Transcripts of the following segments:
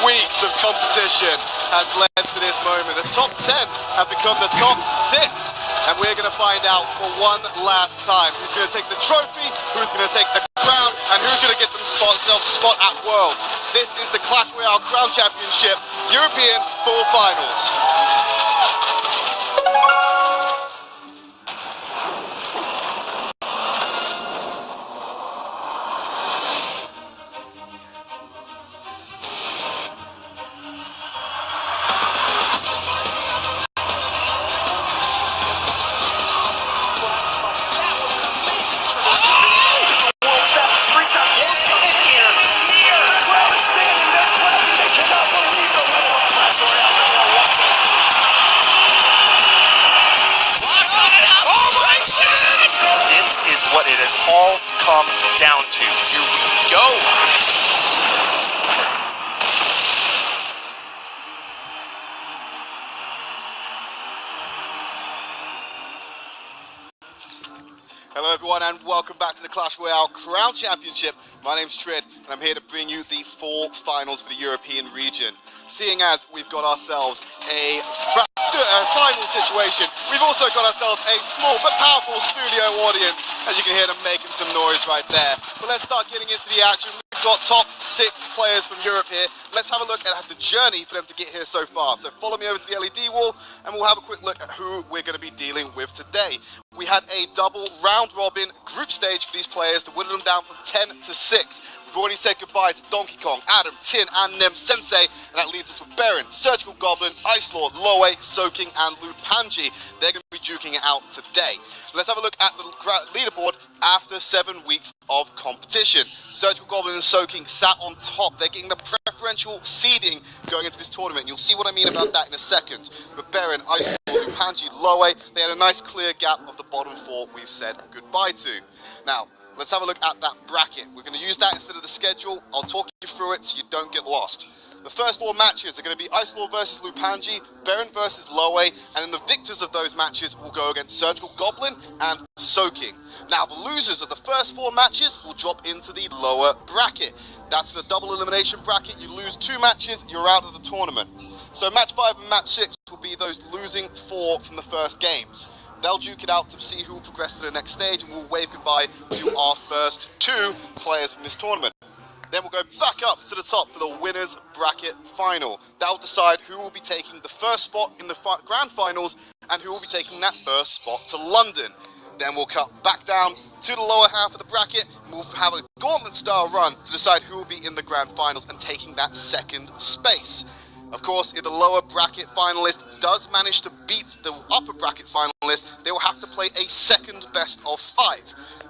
weeks of competition has led to this moment. The top 10 have become the top 6, and we're going to find out for one last time who's going to take the trophy, who's going to take the crown, and who's going to get themselves a spot at Worlds. This is the Clash Royale Crown Championship European Full Finals. Come down to. Here we go. Hello everyone and welcome back to the Clash Royale Crown Championship. My name's Trid and I'm here to bring you the 4 finals for the European region. Seeing as we've got ourselves a final situation, we've also got ourselves a small but powerful studio audience. As you can hear them making some noise right there. But let's start getting into the action. We've got top 6 players from Europe here. Let's have a look at the journey for them to get here so far. So follow me over to the LED wall and we'll have a quick look at who we're going to be dealing with today. We had a double round-robin group stage for these players to whittle them down from 10 to 6. We've already said goodbye to Donkey Kong, Adam, Tin, and Nem Sensei, and that leaves us with Baron, Surgical Goblin, Ice Lord, Loe, Soaking, and Lupanji. They're going to be duking it out today. Let's have a look at the leaderboard after 7 weeks of competition. Surgical Goblin and Soaking sat on top. They're getting the preferential seeding going into this tournament. You'll see what I mean about that in a second. But Baron, Ice Lord, Lupanji, Loe, they had a nice clear gap of the bottom 4 we've said goodbye to. Now, let's have a look at that bracket. We're going to use that instead of the schedule. I'll talk you through it so you don't get lost. The first 4 matches are going to be Ice Lord versus Lupanji, Baron versus Loe, and then the victors of those matches will go against Surgical Goblin and Soaking. Now, the losers of the first 4 matches will drop into the lower bracket. That's the double elimination bracket. You lose 2 matches, you're out of the tournament. So match 5 and match 6 will be those losing 4 from the first games. They'll duke it out to see who will progress to the next stage, and we'll wave goodbye to our first 2 players from this tournament. Then we'll go back up to the top for the winners bracket final. That'll decide who will be taking the first spot in the grand finals and who will be taking that first spot to London. Then we'll cut back down to the lower half of the bracket and we'll have a gauntlet style run to decide who will be in the grand finals and taking that second space. Of course, if the lower bracket finalist does manage to beat the upper bracket finalist, they will have to play a second best of 5.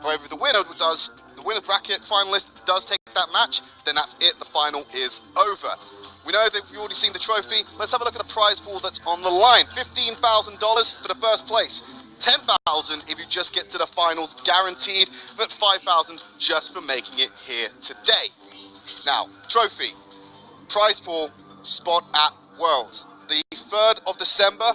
However, if the winner bracket finalist does take that match, then that's it, the final is over. We know that we've already seen the trophy. Let's have a look at the prize pool that's on the line. $15,000 for the first place. $10,000 if you just get to the finals guaranteed, but $5,000 just for making it here today. Now, trophy, prize pool, spot at Worlds. The 3rd of December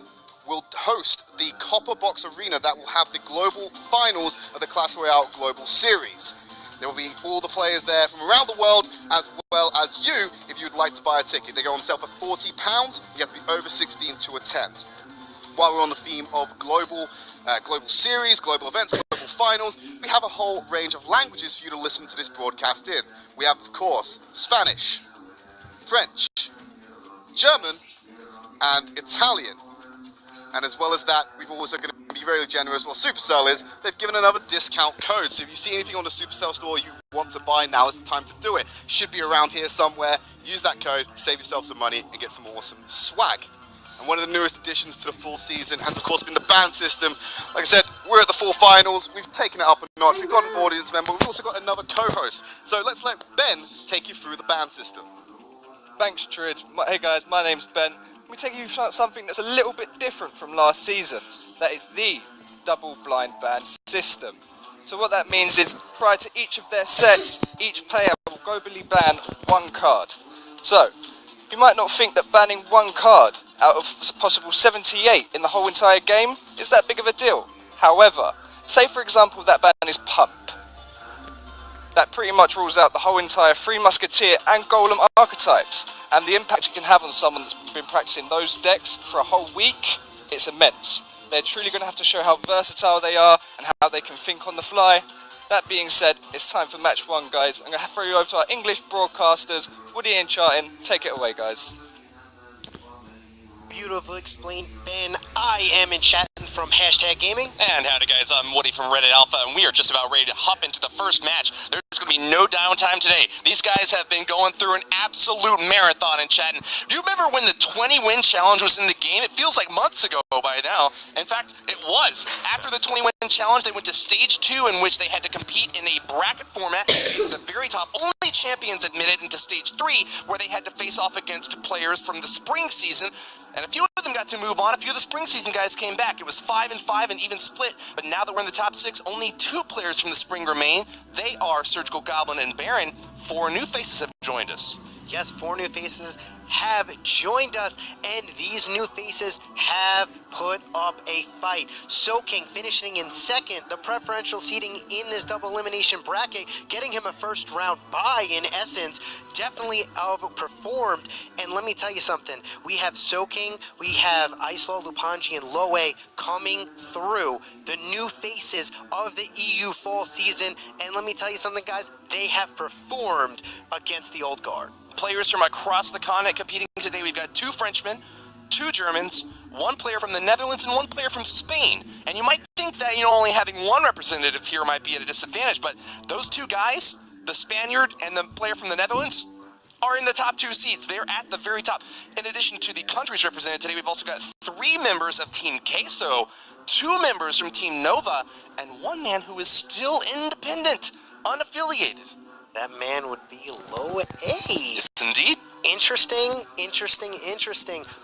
will host the Copper Box Arena that will have the global finals of the Clash Royale Global Series. There will be all the players there from around the world, as well as you, if you'd like to buy a ticket. They go on sale for £40. You have to be over 16 to attend. While we're on the theme of global series, global events, global finals, we have a whole range of languages for you to listen to this broadcast in. We have, of course, Spanish, French, German, and Italian. And as well as that, we've also going to be very generous. Well, Supercell is, they've given another discount code. So if you see anything on the Supercell store you want to buy, now is the time to do it. Should be around here somewhere. Use that code, save yourself some money, and get some awesome swag. And one of the newest additions to the full season has, of course, been the band system. Like I said, we're at the 4 finals. We've taken it up a notch. We've got an audience member. We've also got another co-host. So let's let Ben take you through the band system. Thanks, Trid. Hey guys, my name's Ben. Let me take you through something that's a little bit different from last season. That is the double blind band system. So what that means is, prior to each of their sets, each player will globally ban 1 card. So, you might not think that banning 1 card out of possible 78 in the whole entire game is that big of a deal. However, say for example that ban is Pump. that pretty much rules out the whole entire Three Musketeer and Golem archetypes, and the impact it can have on someone that's been practicing those decks for a whole week, it's immense. They're truly going to have to show how versatile they are and how they can think on the fly. That being said, it's time for match 1, guys. I'm going to throw you over to our English broadcasters, Woody and Chartin. Take it away, guys. Beautifully explained, Ben. I am in chat from #gaming. And howdy guys, I'm Woody from Reddit Alpha, and we are just about ready to hop into the first match. There's going to be no downtime today. These guys have been going through an absolute marathon in chat. And do you remember when the 20-win challenge was in the game? It feels like months ago by now. In fact, it was. After the 20-win challenge, they went to stage 2, in which they had to compete in a bracket format to get to the very top. Only champions admitted into stage 3, where they had to face off against players from the spring season. And a few of them got to move on. A few of the spring season guys came back. It was 5-5 and even split. But now that we're in the top 6, only 2 players from the spring remain. They are Surgical Goblin and Baron. 4 new faces have joined us. Yes, 4 new faces have joined us, and these new faces have put up a fight. Soaking finishing in 2nd, the preferential seating in this double elimination bracket, getting him a first round bye in essence, definitely outperformed. And let me tell you something, we have Soaking, we have Islaw, Lupanji, and Loe coming through, the new faces of the EU fall season, and let me tell you something, guys, they have performed against the old guard. Players from across the continent competing today. We've got 2 Frenchmen, 2 Germans, 1 player from the Netherlands, and 1 player from Spain. And you might think that, only having 1 representative here might be at a disadvantage, but those 2 guys, the Spaniard and the player from the Netherlands, are in the top 2 seats. They're at the very top. In addition to the countries represented today, we've also got 3 members of Team Queso, 2 members from Team Nova, and 1 man who is still independent, unaffiliated. That man would be Loe. Yes, indeed. Interesting.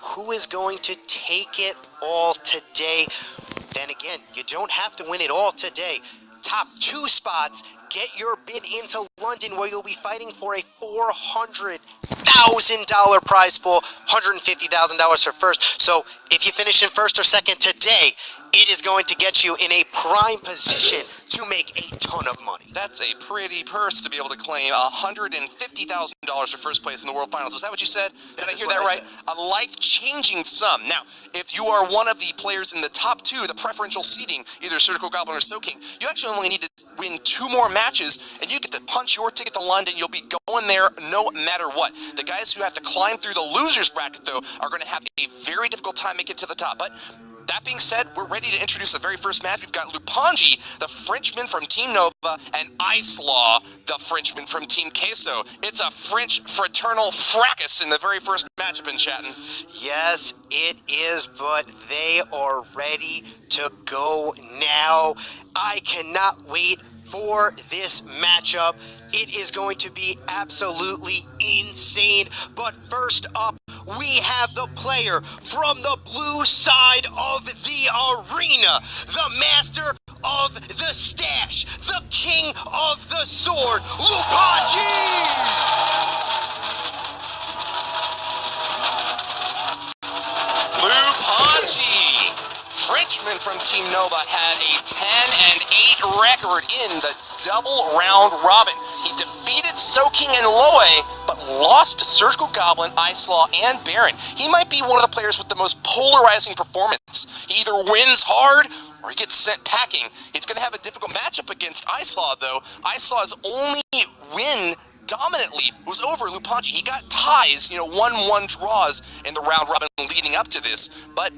Who is going to take it all today? Then again, you don't have to win it all today. Top 2 spots, get your bid into London, where you'll be fighting for a $400,000 prize pool, $150,000 for first. So if you finish in 1st or 2nd today, it is going to get you in a prime position to make a ton of money. That's a pretty purse to be able to claim $150,000 for first place in the World Finals. Is that what you said? Did I hear that right? A life-changing sum. Now, if you are one of the players in the top 2, the preferential seeding, either Surgical Goblin or Soaking, you actually only need to win 2 more matches, and you get to punch your ticket to London. You'll be going there no matter what. The guys who have to climb through the losers bracket, though, are going to have a very difficult time making it to the top. But that being said, we're ready to introduce the very first match. We've got Lupanji, the Frenchman from Team Nova, and Islaw, the Frenchman from Team Queso. It's a French fraternal fracas in the very first matchup in chatting. Yes, it is, but they are ready to go now. I cannot wait for this matchup. It is going to be absolutely insane. But first up, we have the player from the blue side of the arena, the master of the stash, the king of the sword, Lupanji! Lupanji, Frenchman from Team Nova, had a 10-8 record in the double round robin. He defeated Soaking and Loe, but lost to Surgical Goblin, Islaw, and Baron. He might be one of the players with the most polarizing performance. He either wins hard or he gets sent packing. He's going to have a difficult matchup against Islaw, though. Islaw's only win dominantly was over Lupanji. He got ties, 1-1 draws in the round robin leading up to this, but